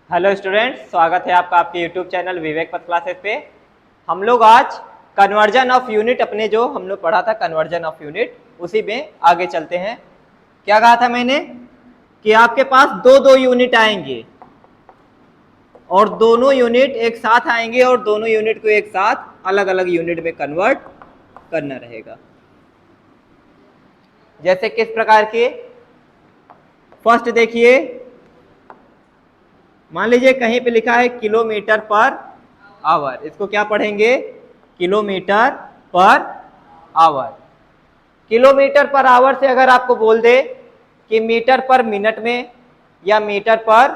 Hello students, स्वागत है आपका आपके यूट्यूब चैनल विवेक पथ क्लासेस पे। हम लोग आज कन्वर्जन ऑफ यूनिट अपने जो हम लोग पढ़ा था कन्वर्जन ऑफ यूनिट उसी में आगे चलते हैं। क्या कहा था मैंने कि आपके पास दो दो यूनिट आएंगे और दोनों यूनिट एक साथ आएंगे और दोनों यूनिट को एक साथ अलग अलग यूनिट में कन्वर्ट करना रहेगा। जैसे किस प्रकार के, फर्स्ट देखिए, मान लीजिए कहीं पे लिखा है किलोमीटर पर आवर, इसको क्या पढ़ेंगे? Kilometre per our. Kilometre per our से अगर आपको बोल दे कि मीटर पर मिनट में या मीटर पर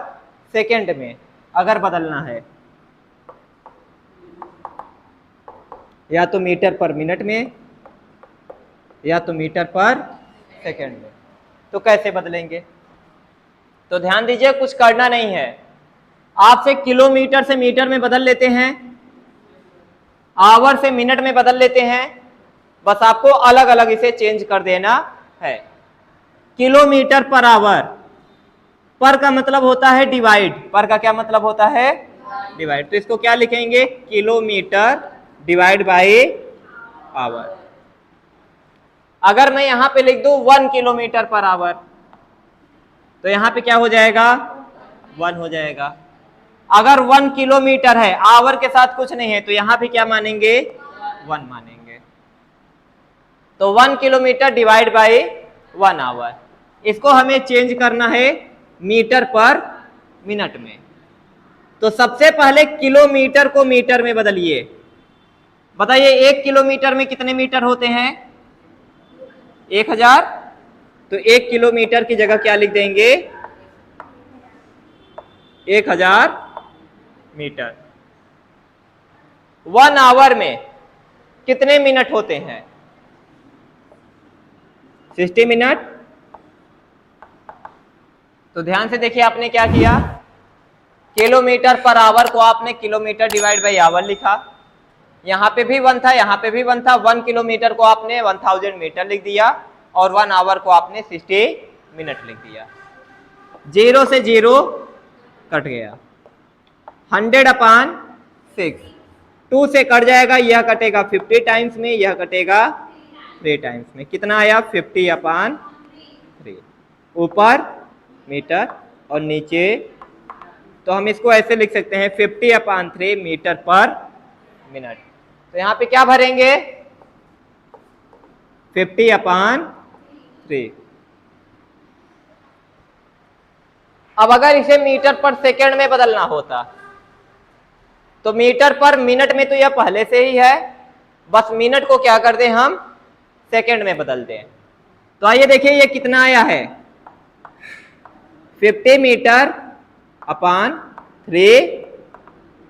सेकंड में अगर बदलना है, या तो मीटर पर मिनट में या तो मीटर पर सेकंड में, तो कैसे बदलेंगे? तो ध्यान दीजिए, कुछ करना नहीं है, आपसे किलोमीटर से मीटर में बदल लेते हैं, आवर से मिनट में बदल लेते हैं, बस आपको अलग अलग इसे चेंज कर देना है। किलोमीटर पर आवर, पर का मतलब होता है डिवाइड, पर का क्या मतलब होता है? डिवाइड। तो इसको क्या लिखेंगे? Kilometre divide by hour. अगर मैं यहां पे लिख दूं 1 किलोमीटर पर आवर, तो यहां पे क्या हो जाएगा? 1 हो जाएगा। अगर 1 किलोमीटर है, आवर के साथ कुछ नहीं है, तो यहां पे क्या मानेंगे? 1 मानेंगे। तो 1 किलोमीटर डिवाइड बाय 1 आवर, इसको हमें चेंज करना है मीटर पर मिनट में। तो सबसे पहले किलोमीटर को मीटर में बदलिए। बताइए 1 किलोमीटर में कितने मीटर होते हैं? 1000। तो 1 किलोमीटर की जगह क्या लिख देंगे? 1000 मीटर। 1 आवर में कितने मिनट होते हैं? 60 मिनट। तो ध्यान से देखिए, आपने क्या किया, किलोमीटर पर आवर को आपने किलोमीटर डिवाइड बाई आवर लिखा, यहां पे भी 1 था, यहां पे भी 1 था। 1 किलोमीटर को आपने 1000 मीटर लिख दिया और 1 आवर को आपने 60 मिनट लिख दिया। 0 से 0 कट गया, 100/6। 2 से कट जाएगा, यह कटेगा 50 टाइम्स में, यह कटेगा 3 टाइम्स में। कितना आया? 50/3। ऊपर मीटर और नीचे, तो हम इसको ऐसे लिख सकते हैं 50/3 मीटर पर मिनट। तो यहां पे क्या भरेंगे? 50/3। अब अगर इसे मीटर पर सेकंड में बदलना होता, तो मीटर पर मिनट में तो यह पहले से ही है, बस मिनट को क्या कर दें हम? सेकंड में बदल दें। तो आइए देखिए ये कितना आया है, 50 मीटर अपान 3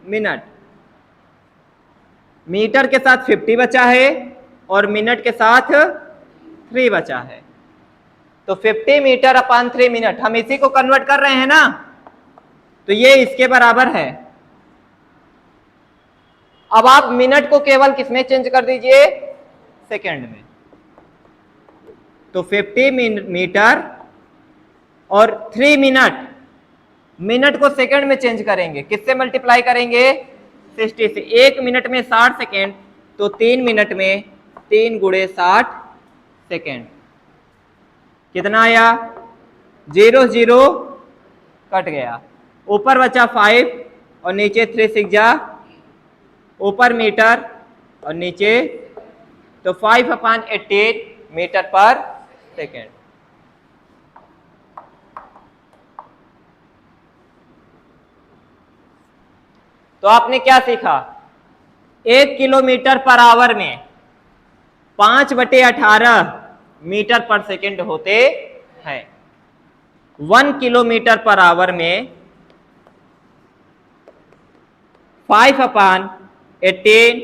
मिनट। मीटर के साथ 50 बचा है और मिनट के साथ 3 बचा है, तो 50 मीटर अपान 3 मिनट, हम इसी को कन्वर्ट कर रहे हैं ना, तो ये इसके बराबर है। अब आप मिनट को केवल किसमें चेंज कर दीजिए? सेकंड में। तो 50 मीटर और 3 मिनट, मिनट को सेकंड में चेंज करेंगे, किससे मल्टीप्लाई करेंगे? 60 से। 1 मिनट में 60 सेकेंड, तो 3 मिनट में 3 गुणे 60 सेकेंड। कितना आया? 0 0 कट गया, ऊपर बचा 5 और नीचे 3 6 जा, ऊपर मीटर और नीचे, तो 5/18 मीटर पर सेकेंड। तो आपने क्या सीखा? 1 किलोमीटर पर आवर में 5/18 मीटर पर सेकेंड होते हैं। 1 किलोमीटर पर आवर में 5/18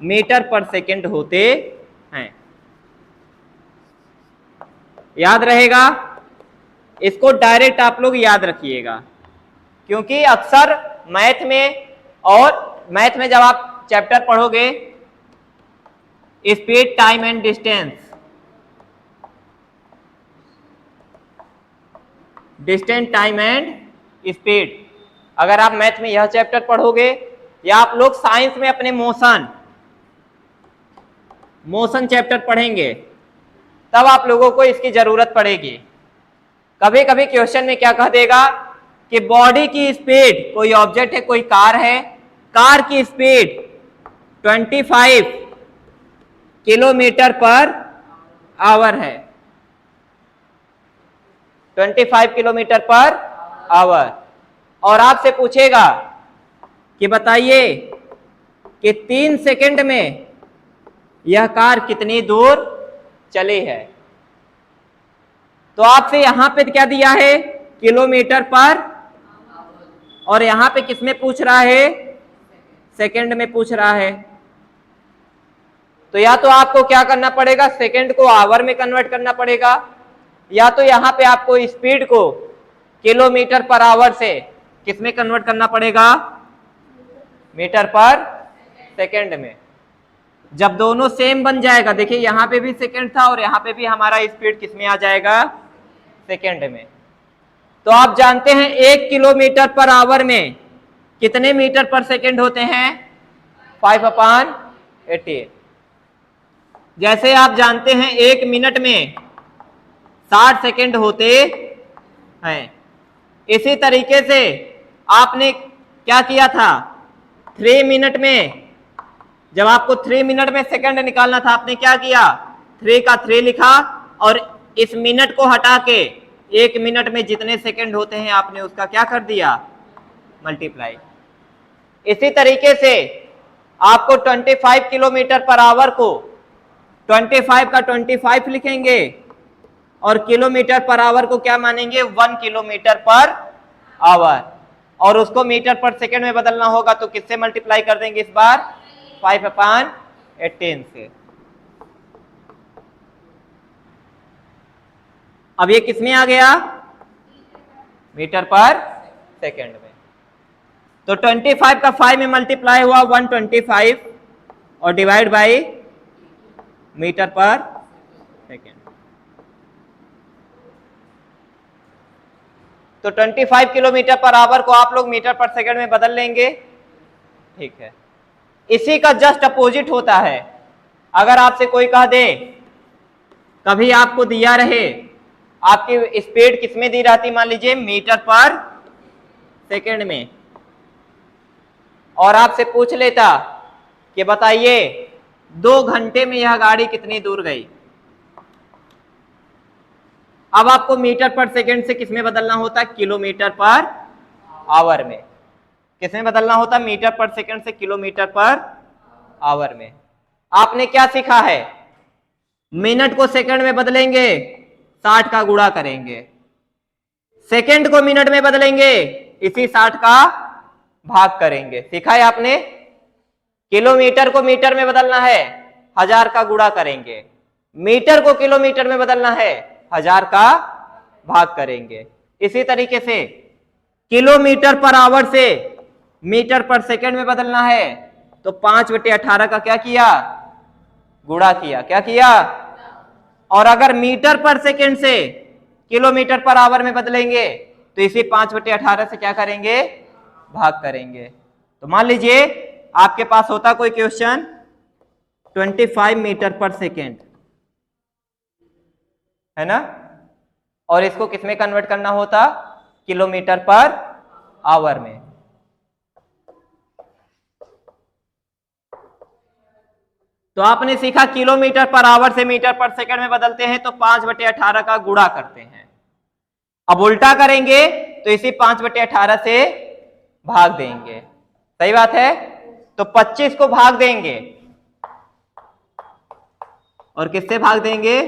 मीटर पर सेकेंड होते हैं। याद रहेगा? इसको डायरेक्ट आप लोग याद रखिएगा, क्योंकि अक्सर मैथ में जब आप चैप्टर पढ़ोगे speed, time and distance, time and speed, अगर आप मैथ में यह चैप्टर पढ़ोगे या आप लोग साइंस में अपने मोशन चैप्टर पढ़ेंगे तब आप लोगों को इसकी जरूरत पड़ेगी। कभी कभी क्वेश्चन में क्या कह देगा कि बॉडी की स्पीड, कोई ऑब्जेक्ट है, कोई कार है, कार की स्पीड 25 किलोमीटर पर आवर है, 25 किलोमीटर पर आवर, और आपसे पूछेगा कि बताइए कि 3 सेकंड में यह कार कितनी दूर चली है। तो आपसे यहां पे क्या दिया है, किलोमीटर पर, और यहां पे किसमें पूछ रहा है, सेकंड में पूछ रहा है। तो या तो आपको क्या करना पड़ेगा, सेकंड को आवर में कन्वर्ट करना पड़ेगा, या तो यहां पे आपको स्पीड को किलोमीटर पर आवर से किसमें कन्वर्ट करना पड़ेगा, मीटर पर सेकंड में। जब दोनों सेम बन जाएगा, देखिए यहां पे भी सेकंड था और यहां पे भी हमारा स्पीड किसमें आ जाएगा, सेकंड में। तो आप जानते हैं 1 किलोमीटर पर आवर में कितने मीटर पर सेकंड होते हैं, 5/18। जैसे आप जानते हैं 1 मिनट में 60 सेकंड होते हैं, इसी तरीके से आपने क्या किया था, 3 मिनट में, जब आपको 3 मिनट में सेकंड निकालना था, आपने क्या किया, 3 का 3 लिखा और इस मिनट को हटा के 1 मिनट में जितने सेकंड होते हैं आपने उसका क्या कर दिया, मल्टीप्लाई। इसी तरीके से आपको 25 किलोमीटर पर आवर को 25 का 25 लिखेंगे और किलोमीटर पर आवर को क्या मानेंगे, 1 किलोमीटर पर आवर, और उसको मीटर पर सेकंड में बदलना होगा तो किससे मल्टीप्लाई कर देंगे इस बार, 5/18 से। अब ये किसमें आ गया, मीटर पर सेकंड में। तो 25 का 5 में मल्टीप्लाई हुआ 125 और डिवाइड बाई मीटर पर सेकंड। तो 25 किलोमीटर पर आवर को आप लोग मीटर पर सेकंड में बदल लेंगे, ठीक है। इसी का जस्ट अपोजिट होता है, अगर आपसे कोई कह दे, कभी आपको दिया रहे, आपकी स्पीड किसमें दी रहती, मान लीजिए मीटर पर सेकंड में, और आपसे पूछ लेता कि बताइए 2 घंटे में यह गाड़ी कितनी दूर गई। अब आपको मीटर पर सेकंड से किसमें बदलना होता है, किलोमीटर पर आवर में। किसमें बदलना होता है, मीटर पर सेकंड से किलोमीटर पर आवर में। आपने क्या सीखा है, मिनट को सेकंड में बदलेंगे 60 का गुणा करेंगे, सेकंड को मिनट में बदलेंगे इसी 60 का भाग करेंगे, सीखा है आपने। किलोमीटर को मीटर में बदलना है 1000 का गुणा करेंगे, मीटर को किलोमीटर में बदलना है 1000 का भाग करेंगे। इसी तरीके से किलोमीटर पर आवर से मीटर पर सेकंड में बदलना है तो 5/18 का क्या किया, गुणा किया, क्या किया। और अगर मीटर पर सेकंड से किलोमीटर पर आवर में बदलेंगे तो इसी 5/18 से क्या करेंगे, भाग करेंगे। तो मान लीजिए आपके पास होता कोई क्वेश्चन 25 मीटर पर सेकेंड, है ना, और इसको किसमें कन्वर्ट करना होता, किलोमीटर पर आवर में। तो आपने सीखा किलोमीटर पर आवर से मीटर पर सेकंड में बदलते हैं तो 5/18 का गुणा करते हैं। अब उल्टा करेंगे तो इसी 5/18 से भाग देंगे, सही बात है। तो 25 को भाग देंगे और किससे भाग देंगे,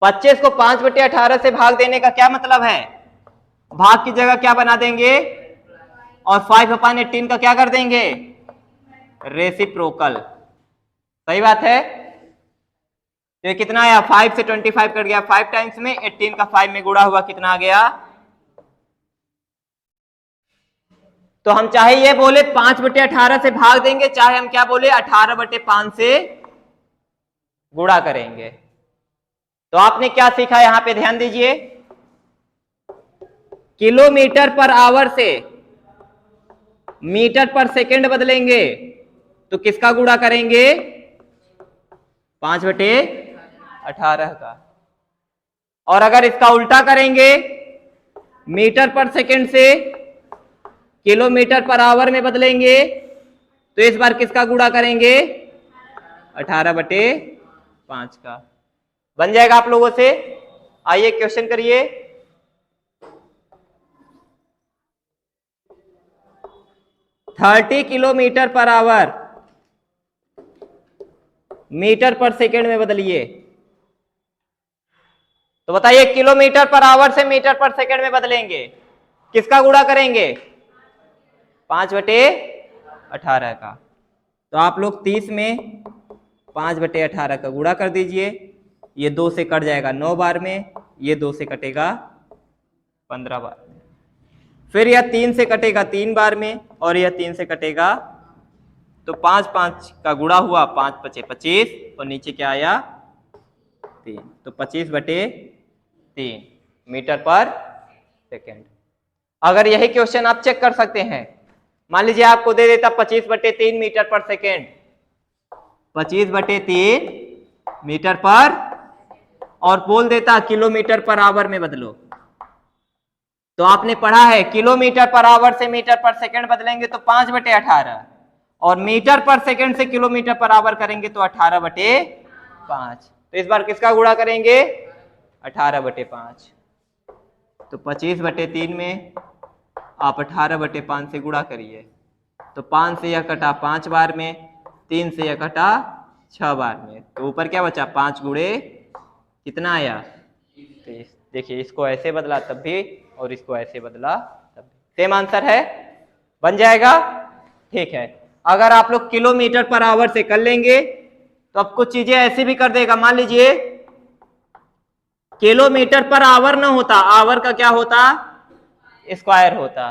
25 को 5/18 से भाग देने का क्या मतलब है, भाग की जगह क्या बना देंगे और 5/18 का क्या कर देंगे, रेसिप्रोकल, सही बात है। तो ये कितना आया, 5 से 25 कट गया, 5 टाइम्स में 18 का 5 में गुणा हुआ, कितना आ गया। तो हम चाहे ये बोले 5/18 से भाग देंगे, चाहे हम क्या बोले 18/5 से गुणा करेंगे। तो आपने क्या सीखा, यहां पे ध्यान दीजिए, किलोमीटर पर आवर से मीटर पर सेकेंड बदलेंगे तो किसका गुणा करेंगे? 5/18 का। और अगर इसका उल्टा करेंगे, मीटर पर सेकेंड से किलोमीटर पर आवर में बदलेंगे तो इस बार किसका गुणा करेंगे? 18/5 का। बन जाएगा आप लोगों से? आइए क्वेश्चन करिए। Thirty kilometre per hour metre per second में बदलिए। तो बताइए, किलोमीटर पर आवर से मीटर पर सेकेंड में बदलेंगे, किसका गुणा करेंगे? 5/18 का। तो आप लोग 30 में 5/18 का गुणा कर दीजिए। ये 2 से कट जाएगा 9 बार में, ये 2 से कटेगा 15 बार में, फिर यह 3 से कटेगा 3 बार में, और यह 3 से कटेगा। तो 5 का गुणा हुआ 5×5 = 25, और नीचे क्या आया? 3। तो 25/3 मीटर पर सेकेंड। अगर यही क्वेश्चन आप चेक कर सकते हैं, मान लीजिए आपको दे देता 25/3 मीटर पर सेकेंड, 25/3 मीटर पर, और बोल देता किलोमीटर पर आवर में बदलो। तो आपने पढ़ा है किलोमीटर पर आवर से मीटर पर सेकेंड बदलेंगे तो 5/18, और मीटर पर सेकेंड से किलोमीटर पर आवर करेंगे तो 18/5। तो इस बार किसका गुणा करेंगे? 18/5। तो 25/3 में आप 18/5 से गुणा करिए। तो 5 से यह कटा 5 बार में, 3 से यह कटा 6 बार में, तो ऊपर क्या बचा? 5 गुणे कितना आया? 30। देखिए, इसको ऐसे बदला तब भी और इसको ऐसे बदला तब भी सेम आंसर है। बन जाएगा? ठीक है। अगर आप लोग किलोमीटर पर आवर से कर लेंगे तो अब कुछ चीजें ऐसी भी कर देगा। मान लीजिए किलोमीटर पर आवर ना होता, आवर का क्या होता? स्क्वायर होता।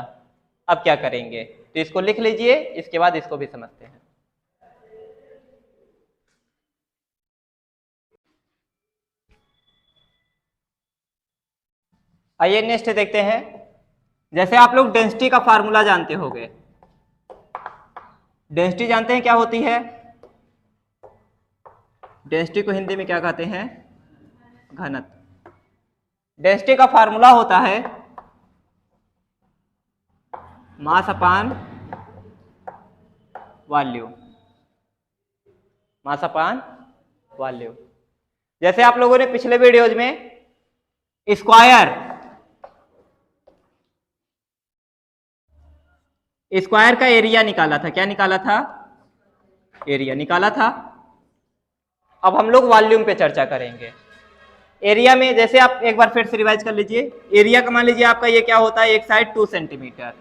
अब क्या करेंगे? तो इसको लिख लीजिए, इसके बाद इसको भी समझते हैं। आइए नेक्स्ट देखते हैं। जैसे आप लोग डेंसिटी का फार्मूला जानते होंगे। डेंसिटी जानते हैं क्या होती है? डेंसिटी को हिंदी में क्या कहते हैं? घनत्व। डेंसिटी का फार्मूला होता है मास अपान वॉल्यूम। मास अपान वॉल्यूम। जैसे आप लोगों ने पिछले वीडियोज में स्क्वायर का एरिया निकाला था। क्या निकाला था? एरिया निकाला था। अब हम लोग वॉल्यूम पे चर्चा करेंगे। एरिया में जैसे आप एक बार फिर से रिवाइज कर लीजिए। एरिया का मान लीजिए आपका ये क्या होता है? एक साइड 2 सेंटीमीटर,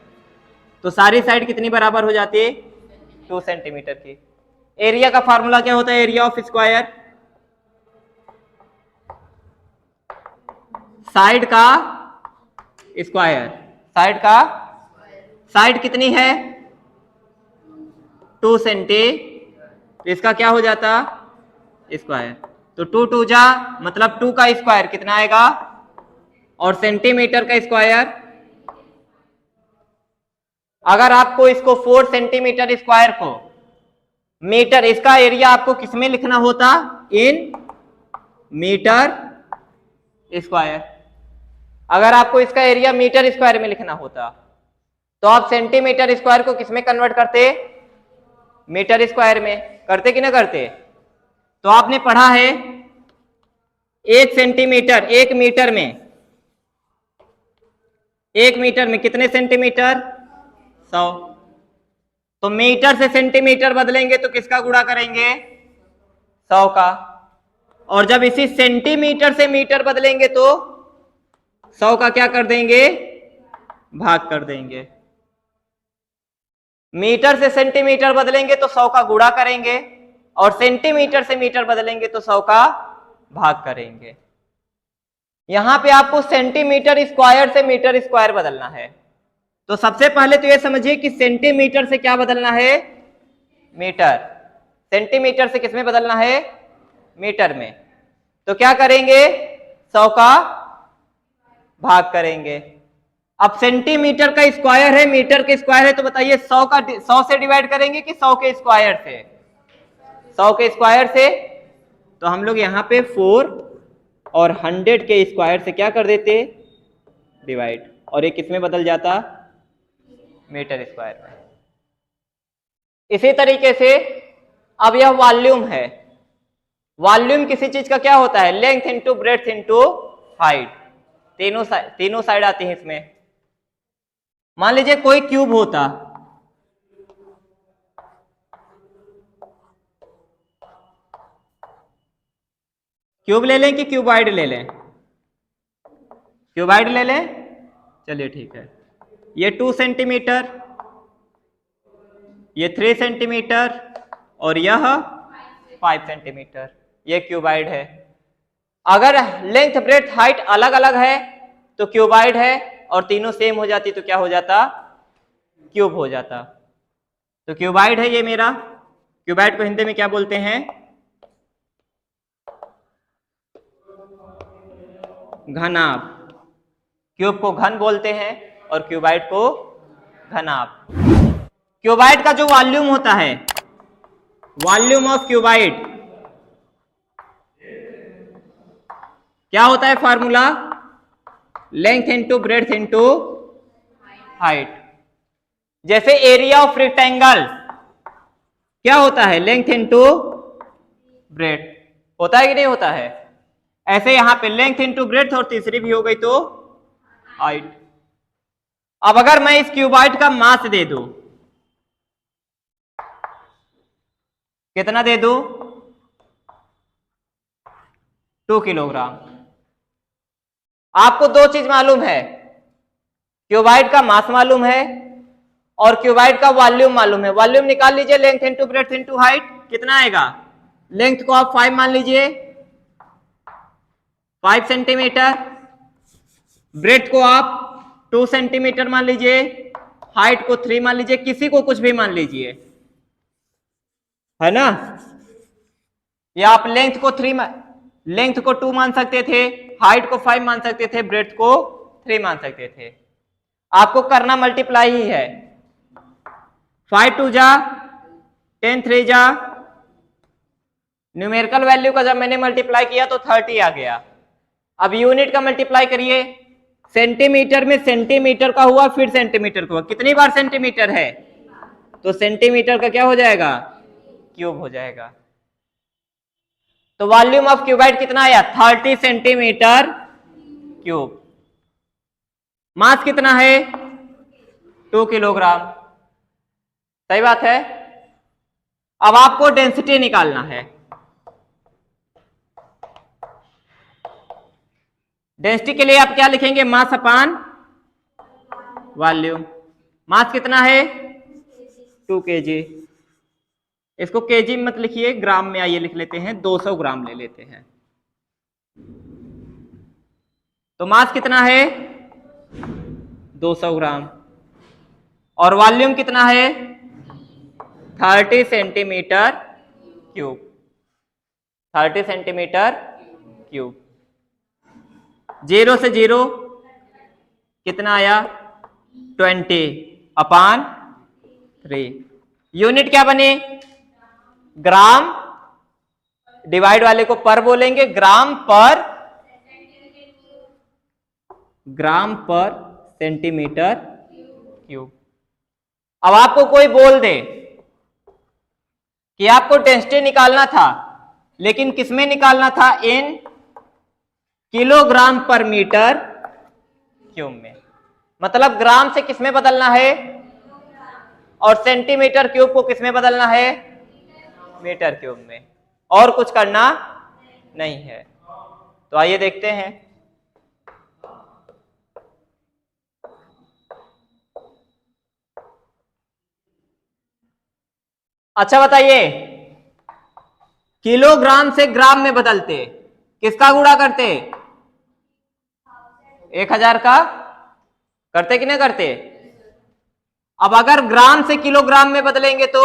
तो सारी साइड कितनी बराबर हो जाती है? 2 सेंटीमीटर की। एरिया का फार्मूला क्या होता है? एरिया ऑफ स्क्वायर, साइड का स्क्वायर। साइड कितनी है? 2 सेंटी, तो इसका क्या हो जाता? स्क्वायर। तो 2 2 जा मतलब 2 का स्क्वायर कितना आएगा? और सेंटीमीटर का स्क्वायर, अगर आपको इसको 4 सेंटीमीटर स्क्वायर को मीटर, इसका एरिया आपको किसमें लिखना होता? In metre square. अगर आपको इसका एरिया मीटर स्क्वायर में लिखना होता तो आप सेंटीमीटर स्क्वायर को किसमें कन्वर्ट करते? मीटर स्क्वायर में। करते कि ना करते? तो आपने पढ़ा है 1 सेंटीमीटर, 1 मीटर में कितने सेंटीमीटर? 100। तो मीटर से सेंटीमीटर बदलेंगे तो किसका गुणा करेंगे? 100 का। और जब इसी सेंटीमीटर से मीटर बदलेंगे तो 100 का क्या कर देंगे? भाग कर देंगे। मीटर से सेंटीमीटर बदलेंगे तो 100 का गुणा करेंगे, और सेंटीमीटर से मीटर बदलेंगे तो 100 का भाग करेंगे। यहां पे आपको सेंटीमीटर स्क्वायर से मीटर स्क्वायर बदलना है। तो सबसे पहले तो ये समझिए कि सेंटीमीटर से क्या बदलना है? मीटर। सेंटीमीटर से किसमें बदलना है? मीटर में। तो क्या करेंगे? 100 का भाग करेंगे। अब सेंटीमीटर का स्क्वायर है, मीटर के स्क्वायर है, तो बताइए 100 से डिवाइड करेंगे कि 100 के स्क्वायर से? 100 के स्क्वायर से। तो हम लोग यहाँ पे 4 और 100 के स्क्वायर से क्या कर देते, डिवाइड, और ये किस में बदल जाता, मीटर स्क्वायर में। इसी तरीके से अब यह वॉल्यूम है। वॉल्यूम किसी चीज का क्या होता है, length into breadth into height, तीनों साइड आती है इसमें। मान लीजिए कोई क्यूब होता, क्यूब ले लें कि क्यूबाइड ले लें? क्यूबाइड ले लें, चलिए ठीक है। ये 2 सेंटीमीटर, ये 3 सेंटीमीटर और यह 5 सेंटीमीटर, ये क्यूबाइड है। अगर लेंथ ब्रेड्थ हाइट अलग अलग है तो क्यूबाइड है, और तीनों सेम हो जाती तो क्या हो जाता, क्यूब हो जाता। तो क्यूबाइड है ये मेरा। क्यूबाइड को हिंदी में क्या बोलते हैं, घनाभ। क्यूब को घन बोलते हैं और क्यूबाइड को घनाभ। क्यूबाइड का जो वॉल्यूम होता है, वॉल्यूम ऑफ क्यूबाइड क्या होता है, formula length into breadth into height. जैसे एरिया ऑफ रेक्टेंगल क्या होता है, लेंथ इंटू ब्रेड्थ, होता है कि नहीं होता है? ऐसे यहां पे लेंथ इंटू ब्रेड्थ और तीसरी भी हो गई तो हाइट। अब अगर मैं इस क्यूबाइड का मास दे दूं, कितना दे दूं, 2 किलोग्राम। आपको दो चीज मालूम है, क्यूबाइड का मास मालूम है और क्यूबाइड का वॉल्यूम मालूम है। वॉल्यूम निकाल लीजिए, length into breadth into height, कितना आएगा? लेंथ को आप 5 मान लीजिए, 5 सेंटीमीटर, ब्रेड्थ को आप 2 सेंटीमीटर मान लीजिए, हाइट को 3 मान लीजिए, किसी को कुछ भी मान लीजिए, है ना? या आप लेंथ को 2 मान सकते थे, हाइट को 5 मान सकते थे, ब्रेड्थ को 3 मान सकते थे। आपको करना मल्टीप्लाई ही है। 5 2 जा 10, 3 जा, न्यूमेरिकल वैल्यू का जब मैंने मल्टीप्लाई किया तो 30 आ गया। अब यूनिट का मल्टीप्लाई करिए, सेंटीमीटर में सेंटीमीटर का हुआ, फिर सेंटीमीटर का हुआ, कितनी बार सेंटीमीटर है तो सेंटीमीटर का क्या हो जाएगा, क्यूब हो जाएगा। तो वॉल्यूम ऑफ क्यूबाइड कितना आया, 30 सेंटीमीटर क्यूब। मास कितना है, 2 किलोग्राम। सही बात है। अब आपको डेंसिटी निकालना है। डेंसिटी के लिए आप क्या लिखेंगे, मास अपान वॉल्यूम। मास कितना है, 2 kg। इसको केजी मत लिखिए, ग्राम में आइए लिख लेते हैं, 200 ग्राम ले लेते हैं। तो मास कितना है, 200 ग्राम, और वॉल्यूम कितना है, 30 सेंटीमीटर क्यूब। 30 centimetre cube. 0 से 0 कितना आया, 20 अपान 3। यूनिट क्या बने, ग्राम, डिवाइड वाले को पर बोलेंगे, ग्राम पर सेंटीमीटर क्यूब। अब आपको कोई बोल दे कि आपको डेंसिटी निकालना था, लेकिन किसमें निकालना था, इन किलोग्राम पर मीटर क्यूब में, मतलब ग्राम से किसमें बदलना है, और सेंटीमीटर क्यूब को किसमें बदलना है, मीटर क्यूब में, और कुछ करना नहीं है। तो आइए देखते हैं। अच्छा बताइए, किलोग्राम से ग्राम में बदलते किसका गुणा करते, 1000 का करते कि नहीं करते? अब अगर ग्राम से किलोग्राम में बदलेंगे तो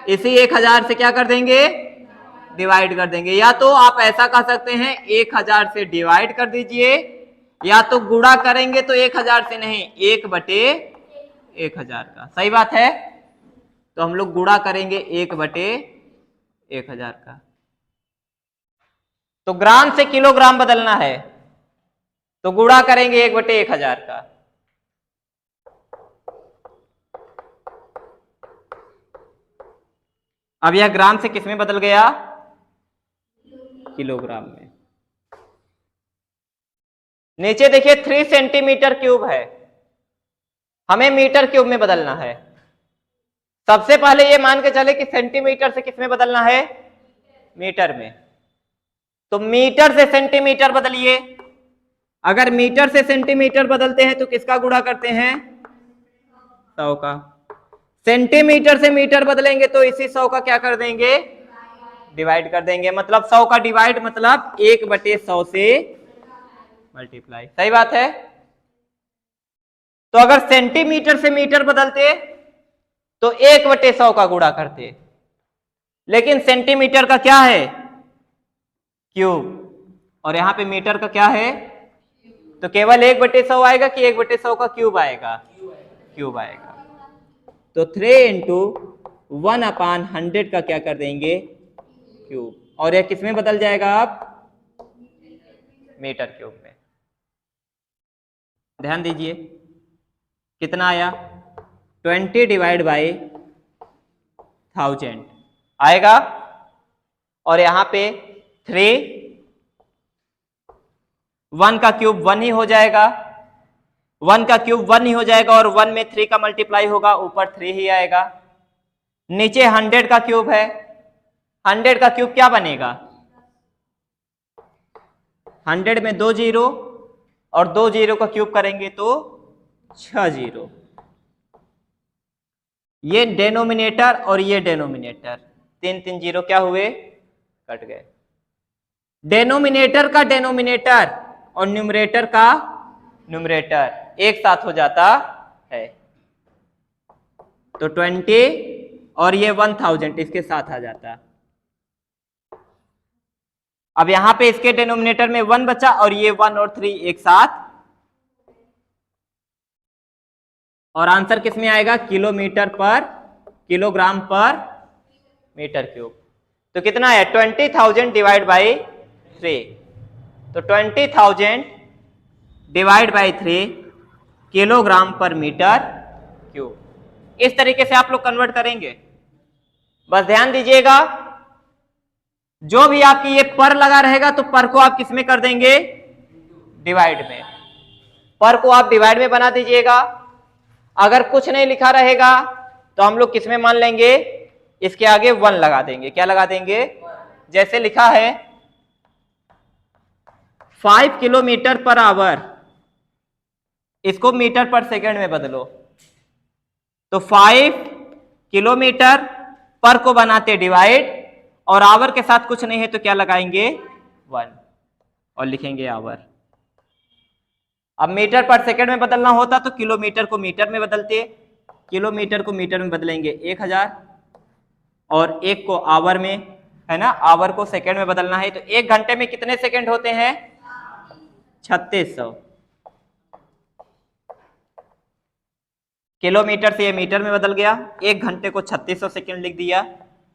इसी 1000 से क्या कर देंगे, डिवाइड कर देंगे। या तो आप ऐसा कह सकते हैं 1000 से डिवाइड कर दीजिए, या तो गुणा करेंगे तो 1000 से नहीं, 1/1000 का। सही बात है, तो हम लोग गुणा करेंगे 1/1000 का। तो ग्राम से किलोग्राम बदलना है तो गुणा करेंगे 1/1000 का। अब यह ग्राम से किस में बदल गया? किलोग्राम में। नीचे देखिए 3 सेंटीमीटर क्यूब है, हमें मीटर क्यूब में बदलना है। सबसे पहले ये मान के चले कि सेंटीमीटर से किस में बदलना है? मीटर में। तो मीटर से सेंटीमीटर बदलिए। अगर मीटर से सेंटीमीटर बदलते हैं तो किसका गुणा करते हैं? 100 का। सेंटीमीटर से मीटर बदलेंगे तो इसी 100 का क्या कर देंगे? डिवाइड कर देंगे। मतलब 100 का डिवाइड मतलब 1/100 से मल्टीप्लाई। सही बात है। तो अगर सेंटीमीटर से मीटर बदलते तो 1/100 का गुणा करते, लेकिन सेंटीमीटर का क्या है? क्यूब, और यहां पे मीटर का क्या है? तो केवल 1/100 आएगा कि 1/100 का क्यूब आएगा? क्यूब आएगा। तो 3 × 1/100 का क्या कर देंगे? क्यूब। और यह किस में बदल जाएगा? आप मीटर क्यूब में। ध्यान दीजिए कितना आया? 20/1000 आएगा। और यहां पे 3, 1 का क्यूब 1 ही हो जाएगा, 1 का क्यूब 1 ही हो जाएगा, और 1 में 3 का मल्टीप्लाई होगा, ऊपर 3 ही आएगा। नीचे 100 का क्यूब है, 100 का क्यूब क्या बनेगा? 100 में 2 जीरो, और 2 जीरो का क्यूब करेंगे तो 6 जीरो। ये डेनोमिनेटर और ये डेनोमिनेटर, 3 जीरो क्या हुए? कट गए। डेनोमिनेटर का डेनोमिनेटर और न्यूमरेटर का न्यूमरेटर एक साथ हो जाता है, तो 20 और ये 1000 इसके साथ आ जाता। अब यहां पे इसके डेनोमिनेटर में 1 बचा, और ये 1 और 3 एक साथ, और आंसर किस में आएगा? किलोग्राम पर मीटर क्यूब। तो कितना है? 20,000 डिवाइड बाई 3। तो 20,000 डिवाइड बाई 3 किलोग्राम पर मीटर क्यूब। इस तरीके से आप लोग कन्वर्ट करेंगे। बस ध्यान दीजिएगा, जो भी आपकी ये पर लगा रहेगा तो पर को आप किस में कर देंगे? डिवाइड में। पर को आप डिवाइड में बना दीजिएगा। अगर कुछ नहीं लिखा रहेगा तो हम लोग किस में मान लेंगे? इसके आगे 1 लगा देंगे। क्या लगा देंगे? जैसे लिखा है 5 किलोमीटर पर आवर, इसको मीटर पर सेकंड में बदलो, तो 5 किलोमीटर पर को बनाते डिवाइड, और आवर के साथ कुछ नहीं है तो क्या लगाएंगे? 1, और लिखेंगे आवर। अब मीटर पर सेकंड में बदलना होता तो किलोमीटर को मीटर में बदलते, किलोमीटर को मीटर में बदलेंगे 1000, और 1 को आवर में, है ना, आवर को सेकंड में बदलना है। तो 1 घंटे में कितने सेकंड होते हैं? 3600। किलोमीटर से ये मीटर में बदल गया, 1 घंटे को 3600 सेकंड लिख दिया।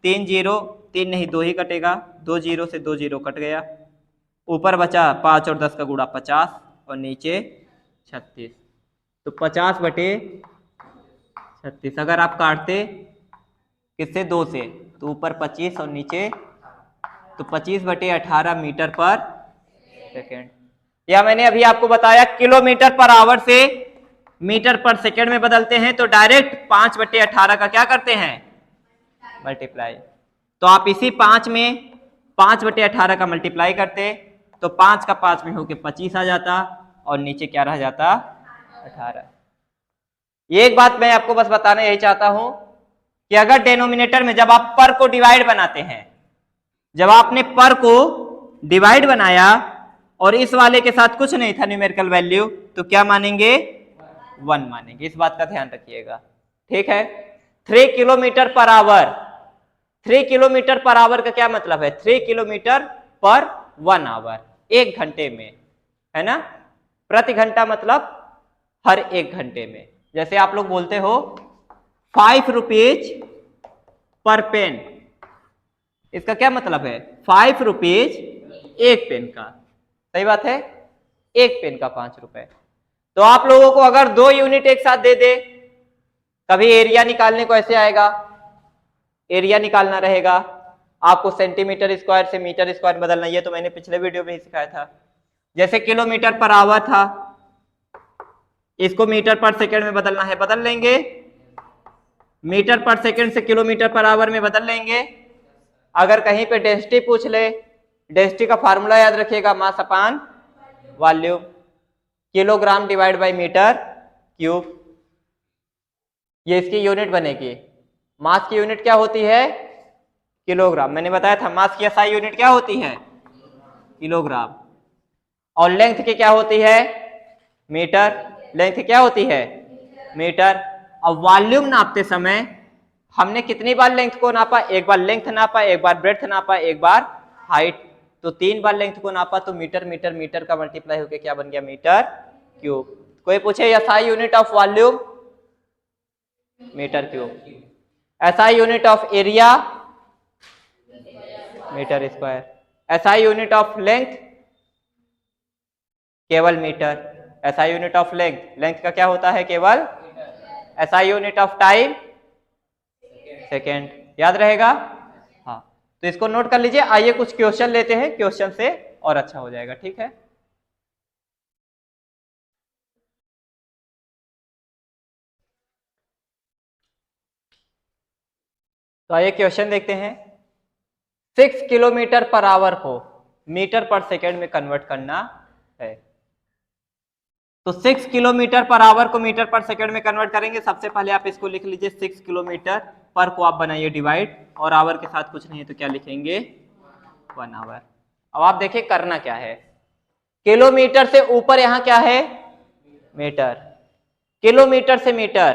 3 जीरो, 3 नहीं 2 ही कटेगा, 2 जीरो से 2 जीरो कट गया, ऊपर बचा 5 और 10 का गुणा 50, और नीचे 36। तो 50/36। अगर आप काटते किससे? 2 से, तो ऊपर 25 और नीचे, तो 25/18 मीटर पर सेकेंड। या मैंने अभी आपको बताया किलोमीटर पर आवर से मीटर पर सेकेंड में बदलते हैं तो डायरेक्ट 5/18 का क्या करते हैं? मल्टीप्लाई। तो आप इसी 5 में 5/18 का मल्टीप्लाई करते तो 5 का 5 में होके 25 आ जाता, और नीचे क्या रह जाता? 18। ये एक बात मैं आपको बस बताना यही चाहता हूं कि अगर डेनोमिनेटर में जब आप पर को डिवाइड बनाते हैं, जब आपने पर को डिवाइड बनाया और इस वाले के साथ कुछ नहीं था न्यूमेरिकल वैल्यू, तो क्या मानेंगे? 1 मानेंगे। इस बात का ध्यान रखिएगा, ठीक है। 3 kilometre per our, 3 kilometre per our का क्या मतलब है? 3 किलोमीटर पर 1 आवर, 1 घंटे में, है ना। प्रति घंटा मतलब हर 1 घंटे में। जैसे आप लोग बोलते हो 5 रुपीज पर पेन, इसका क्या मतलब है? 5 रुपीज एक पेन का, सही बात है, एक पेन का 5 रुपए। तो आप लोगों को अगर 2 यूनिट एक साथ दे दे, कभी एरिया निकालने को ऐसे आएगा, एरिया निकालना रहेगा आपको, सेंटीमीटर स्क्वायर से मीटर स्क्वायर बदलना, ये तो मैंने पिछले वीडियो में ही सिखाया था। जैसे किलोमीटर पर आवर था, इसको मीटर पर सेकंड में बदलना है, बदल लेंगे, मीटर पर सेकंड से किलोमीटर पर आवर में बदल लेंगे। अगर कहीं पे डेंसिटी पूछ ले, डेंसिटी का फार्मूला याद रखिएगा, mass upon volume, kilogram divide by metre cube, ये इसकी यूनिट बनेगी। मास की यूनिट क्या होती है? किलोग्राम। मैंने बताया था मास की एसआई यूनिट क्या होती है? किलोग्राम। और लेंथ की क्या होती है? मीटर। लेंथ क्या होती है? मीटर। अब वॉल्यूम नापते समय हमने कितनी बार लेंथ को नापा? एक बार लेंथ नापा, एक बार ब्रेड्थ नापा, एक बार हाइट, तो 3 बार लेंथ को नापा, तो मीटर मीटर मीटर का मल्टीप्लाई होकर क्या बन गया? Metre cube. कोई पूछे SI unit of volume? Metre cube. SI unit of area? Metre square. SI unit of length? केवल metre. SI unit of length, length का क्या होता है? केवल। SI unit of time? Second. याद रहेगा? हाँ, तो इसको नोट कर लीजिए। आइए कुछ क्वेश्चन लेते हैं, क्वेश्चन से और अच्छा हो जाएगा, ठीक है। तो आइए क्वेश्चन देखते हैं। 6 किलोमीटर पर आवर को मीटर पर सेकेंड में कन्वर्ट करना है। तो 6 किलोमीटर पर आवर को मीटर पर सेकेंड में कन्वर्ट करेंगे। सबसे पहले आप इसको लिख लीजिए, 6 किलोमीटर पर को आप बनाइए डिवाइड, और आवर के साथ कुछ नहीं है तो क्या लिखेंगे? 1 आवर। अब आप देखिए करना क्या है, किलोमीटर से ऊपर यहां क्या है? मीटर। किलोमीटर से मीटर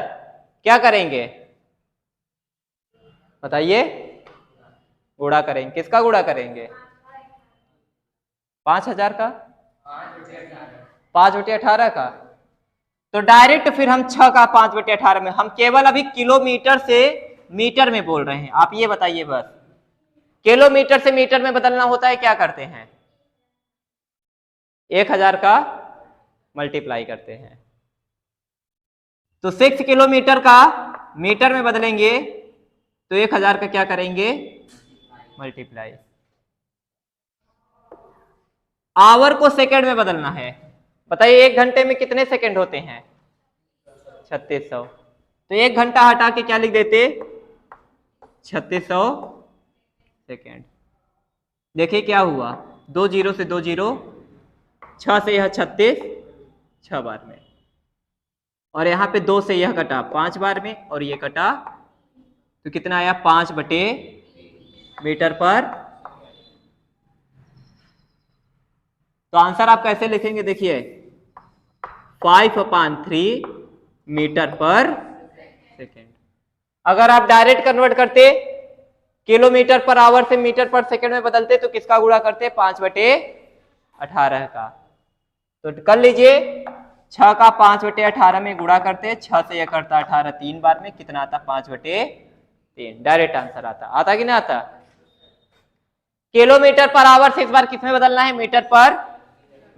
क्या करेंगे बताइए? गुणा करेंगे। किसका गुणा करेंगे? 5000 का, 5/18 का। तो डायरेक्ट फिर हम 6 का 5/18 में, हम केवल अभी किलोमीटर से मीटर में बोल रहे हैं। आप ये बताइए बस, किलोमीटर से मीटर में बदलना होता है, क्या करते हैं? 1000 का मल्टीप्लाई करते हैं। तो 6 किलोमीटर का मीटर में बदलेंगे तो 1000 का क्या करेंगे? मल्टीप्लाई। आवर को सेकंड में बदलना है। बताइए 1 घंटे में कितने सेकंड होते हैं? 3600। तो 1 घंटा हटा के क्या लिख देते? 3600 सेकंड। देखिए क्या हुआ, 2 जीरो से 2 जीरो, 6 से यह 36, 6 बार में, और यहां पे 2 से यह कटा 5 बार में, और ये कटा, तो कितना आया? 5/मीटर पर। तो आंसर आप कैसे लिखेंगे? देखिए 5/3 मीटर पर सेकेंड। अगर आप डायरेक्ट कन्वर्ट करते, किलोमीटर पर आवर से मीटर पर सेकेंड में बदलते, तो किसका गुणा करते? 5/18 का। तो कर लीजिए, 6 का 5/18 में गुणा करते, 6 से यह करता 18 3 बार में, कितना आता? 5/3। डायरेक्ट आंसर आता। आता कि ना आता? किलोमीटर पर आवर से इस बार किस में बदलना है? मीटर पर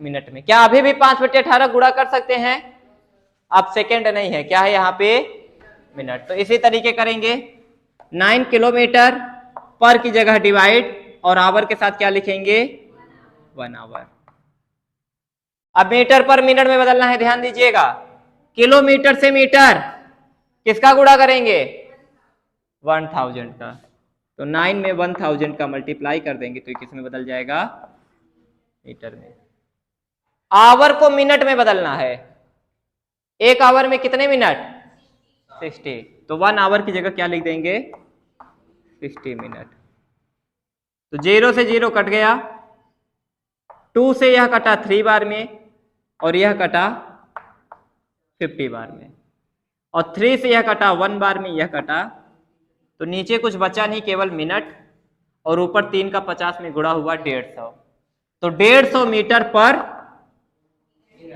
मिनट में। क्या अभी भी 5/18 गुणा कर सकते हैं? अब सेकेंड नहीं है, क्या है यहाँ पे? मिनट। तो इसी तरीके करेंगे, 9 किलोमीटर पर की जगह डिवाइड, और आवर के साथ क्या लिखेंगे? 1 आवर। अब मीटर पर मिनट में बदलना है, ध्यान दीजिएगा। किलोमीटर से मीटर किसका गुणा करेंगे? 1000 का। तो 9 में 1000 का मल्टीप्लाई कर देंगे तो किस में बदल जाएगा? मीटर में। आवर को मिनट में बदलना है। 1 आवर में कितने मिनट? 60। तो 1 आवर की जगह क्या लिख देंगे? 60 मिनट। तो 0 से 0 कट गया, 2 से यह कटा 3 बार में, और यह कटा 50 बार में, और 3 से यह कटा 1 बार में, यह कटा, तो नीचे कुछ बचा नहीं, केवल मिनट, और ऊपर 3 का 50 में गुणा हुआ 150। तो 150 मीटर पर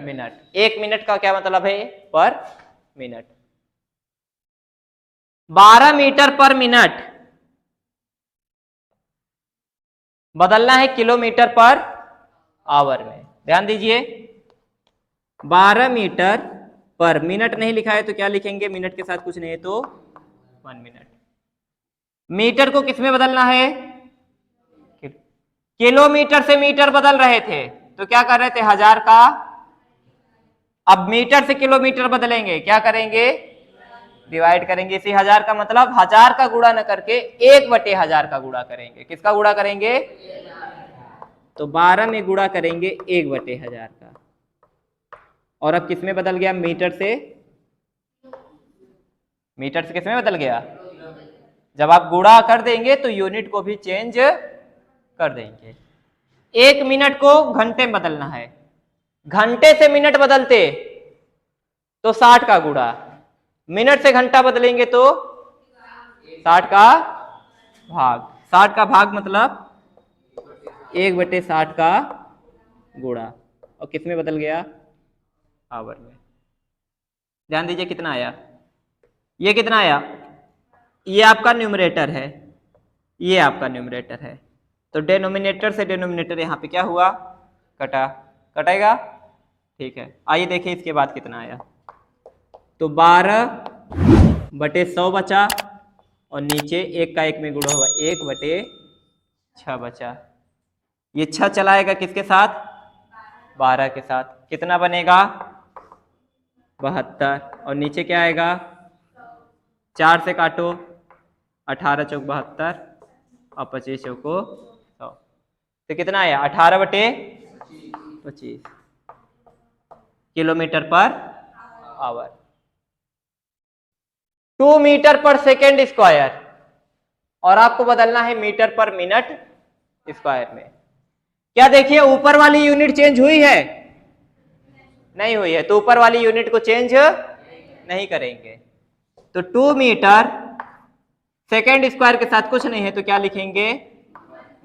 मिनट। 1 मिनट का क्या मतलब है? पर मिनट। 12 मीटर पर मिनट बदलना है किलोमीटर पर आवर में। ध्यान दीजिए, 12 मीटर पर मिनट नहीं लिखा है तो क्या लिखेंगे? मिनट के साथ कुछ नहीं है तो 1 मिनट। मीटर को किस में बदलना है? किलोमीटर से मीटर बदल रहे थे तो क्या कर रहे थे? 1000 का। अब मीटर से किलोमीटर बदलेंगे, क्या करेंगे? डिवाइड करेंगे। इसी 1000 का मतलब 1000 का गुणा न करके 1/1000 का गुणा करेंगे। किसका गुणा करेंगे? तो 12 में गुणा करेंगे 1/1000 का। और अब किस में बदल गया? मीटर से। मीटर से किस में बदल गया? जब आप गुणा कर देंगे तो यूनिट को भी चेंज कर देंगे। 1 मिनट को घंटे में बदलना है, घंटे से मिनट बदलते तो 60 का गुणा, मिनट से घंटा बदलेंगे तो 60 का भाग। 60 का भाग मतलब 1/60 का गुणा। और किस में बदल गया? आवर में। ध्यान दीजिए कितना आया? ये कितना आया? ये आपका न्यूमरेटर है, ये आपका न्यूमरेटर है। तो डेनोमिनेटर से डेनोमिनेटर यहाँ पे क्या हुआ? कटा। कटेगा? ठीक है, आइए देखिए इसके बाद कितना आया। तो 12/100 बचा और नीचे 1 का 1 में गुणा हुआ 1/6 बचा। ये 6 चलाएगा किसके साथ? 12 के साथ। कितना बनेगा? 72। और नीचे क्या आएगा? 4 से काटो, 18 चौक 72 और 25 चौको 100। तो कितना आया? 18/25 kilometre per our. 2 metre per second square, और आपको बदलना है मीटर पर मिनट स्क्वायर में। क्या देखिए ऊपर वाली यूनिट चेंज हुई है? नहीं हुई है, तो ऊपर वाली यूनिट को चेंज नहीं करेंगे। तो 2 मीटर सेकेंड स्क्वायर के साथ कुछ नहीं है तो क्या लिखेंगे?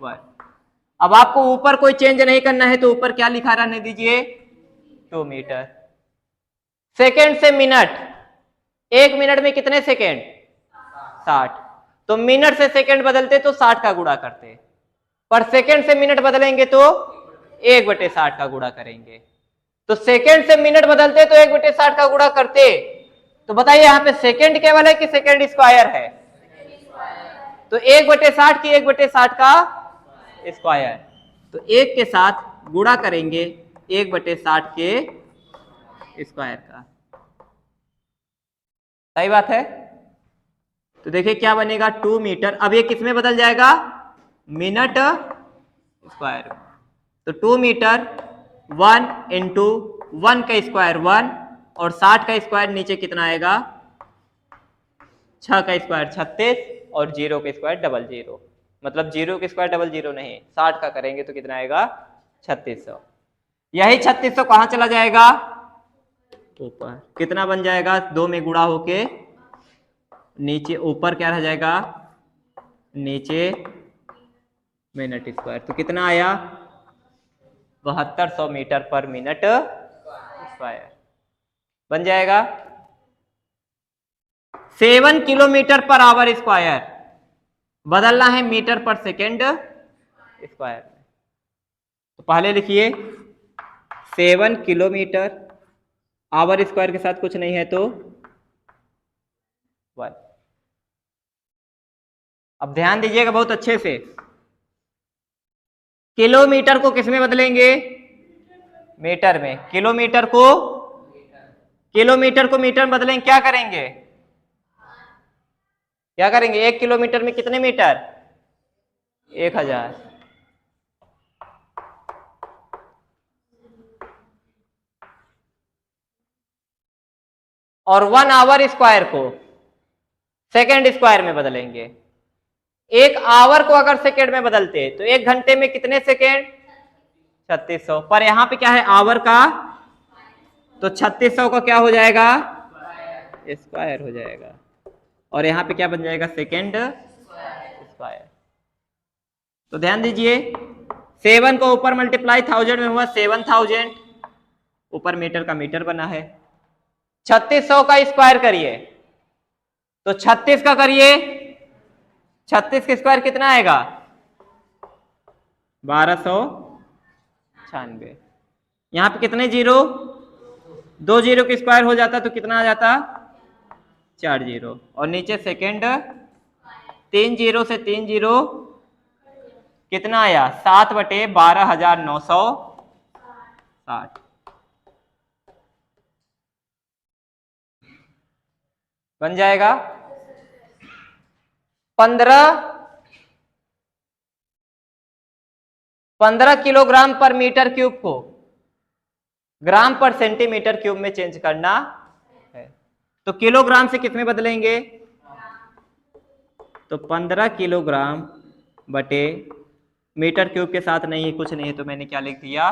1। अब आपको ऊपर कोई चेंज नहीं करना है तो ऊपर क्या लिखा रहने दीजिए? 2 मीटर। सेकेंड से मिनट, 1 मिनट में कितने सेकेंड? 60। तो मिनट से सेकेंड बदलते तो 60 का गुणा करते, पर सेकेंड से मिनट बदलेंगे तो 1/60 का गुणा करेंगे। तो सेकेंड से मिनट बदलते तो 1/60 का गुणा करते। तो बताइए यहाँ पे सेकेंड केवल है कि सेकेंड स्क्वायर है? तो 1/60 की 1/60 का स्क्वायर। तो 1 के साथ गुणा करेंगे 1/60 के स्क्वायर का। सही बात है? तो देखिए क्या बनेगा? 2 मीटर। अब ये किस में बदल जाएगा? Minute square. तो 2 मीटर 1 इंटू 1 का स्क्वायर 1 और 60 का स्क्वायर नीचे कितना आएगा? 6 का स्क्वायर 36 और 0 का स्क्वायर 00। मतलब 0 का स्क्वायर 00 नहीं, 60 का करेंगे तो कितना आएगा? 3600। यही 3600 कहां चला जाएगा? ऊपर। कितना बन जाएगा? 2 में गुणा होके नीचे, ऊपर क्या रह जाएगा? नीचे मिनट स्क्वायर। तो कितना आया? 7200 मीटर पर मिनट स्क्वायर बन जाएगा। 7 किलोमीटर पर आवर स्क्वायर बदलना है मीटर पर सेकेंड स्क्वायर में। तो पहले लिखिए 7 किलोमीटर, आवर स्क्वायर के साथ कुछ नहीं है तो 1। अब ध्यान दीजिएगा बहुत अच्छे से, किलोमीटर को किस में बदलेंगे? मीटर में। किलोमीटर को मीटर में बदलेंगे, क्या करेंगे? क्या करेंगे? 1 किलोमीटर में कितने मीटर? 1000। और 1 आवर स्क्वायर को सेकेंड स्क्वायर में बदलेंगे। 1 आवर को अगर सेकेंड में बदलते तो 1 घंटे में कितने सेकेंड? 3600। पर यहां पे क्या है? आवर का, तो 3600 का क्या हो जाएगा? स्क्वायर हो जाएगा। और यहां पे क्या बन जाएगा? Second square. तो ध्यान दीजिए 7 को ऊपर मल्टीप्लाई 1000 में हुआ 7000, ऊपर मीटर का मीटर बना है। 3600 का स्क्वायर करिए, तो 36 का करिए, 36 का स्क्वायर कितना आएगा? 1296। यहां पे कितने जीरो? 2 जीरो के स्क्वायर हो जाता तो कितना आ जाता? 4 जीरो। और नीचे सेकेंड 3 जीरो से 3 जीरो कितना आया? 7/12,960 बन जाएगा। 15 किलोग्राम पर मीटर क्यूब को ग्राम पर सेंटीमीटर क्यूब में चेंज करना है, तो किलोग्राम से कितने बदलेंगे? तो 15 किलोग्राम बटे मीटर क्यूब के साथ नहीं है, कुछ नहीं है, तो मैंने क्या लिख दिया?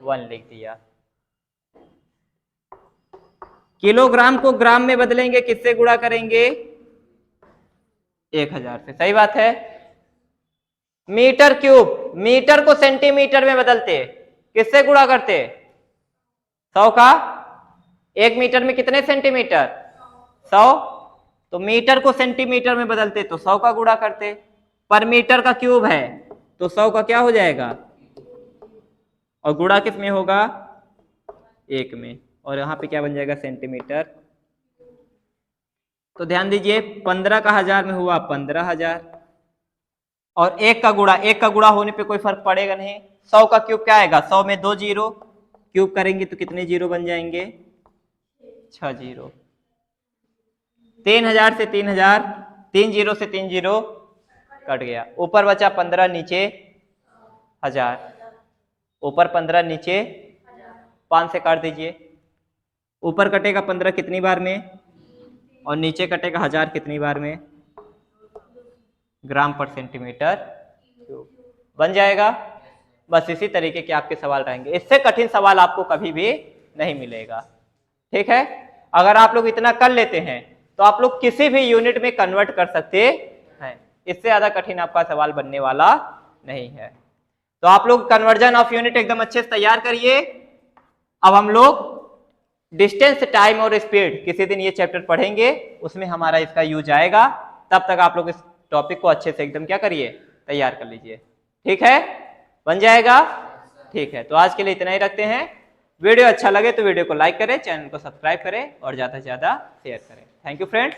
1 लिख दिया। किलोग्राम को ग्राम में बदलेंगे, किससे गुणा करेंगे? 1000 से। सही बात है। मीटर क्यूब, मीटर को सेंटीमीटर में बदलते किससे गुणा करते? 100 का। 1 मीटर में कितने सेंटीमीटर? 100। तो मीटर को सेंटीमीटर में बदलते तो 100 का गुणा करते। पर मीटर का क्यूब है तो 100 का क्या हो जाएगा? और गुणा किस में होगा? 1 में। और यहां पे क्या बन जाएगा? सेंटीमीटर। तो ध्यान दीजिए, 15 का 1000 में हुआ 15,000, और 1 का गुणा होने पे कोई फर्क पड़ेगा नहीं। 100 का क्यूब क्या आएगा? 100 में 2 जीरो, क्यूब करेंगे तो कितने जीरो बन जाएंगे? 6 जीरो। 3000 से 3000, 3 जीरो से 3 जीरो कट गया, ऊपर बचा 15, नीचे 1000, ऊपर 15 नीचे 5 से काट दीजिए। ऊपर कटेगा 15 कितनी बार में, और नीचे कटेगा 1000 कितनी बार में? ग्राम पर सेंटीमीटर क्यूब। बन जाएगा। बस इसी तरीके के आपके सवाल रहेंगे, इससे कठिन सवाल आपको कभी भी नहीं मिलेगा। ठीक है, अगर आप लोग इतना कर लेते हैं तो आप लोग किसी भी यूनिट में कन्वर्ट कर सकते हैं, इससे ज्यादा कठिन आपका सवाल बनने वाला नहीं है। तो आप लोग कन्वर्जन ऑफ यूनिट एकदम अच्छे से तैयार करिए। अब हम लोग डिस्टेंस, टाइम और स्पीड किसी दिन ये चैप्टर पढ़ेंगे, उसमें हमारा इसका यूज आएगा। तब तक आप लोग इस टॉपिक को अच्छे से एकदम क्या करिए? तैयार कर लीजिए। ठीक है, बन जाएगा। ठीक है, तो आज के लिए इतना ही रखते हैं। वीडियो अच्छा लगे तो वीडियो को लाइक करें, चैनल को सब्सक्राइब करें और ज्यादा से ज्यादा शेयर करें। Thank you friends.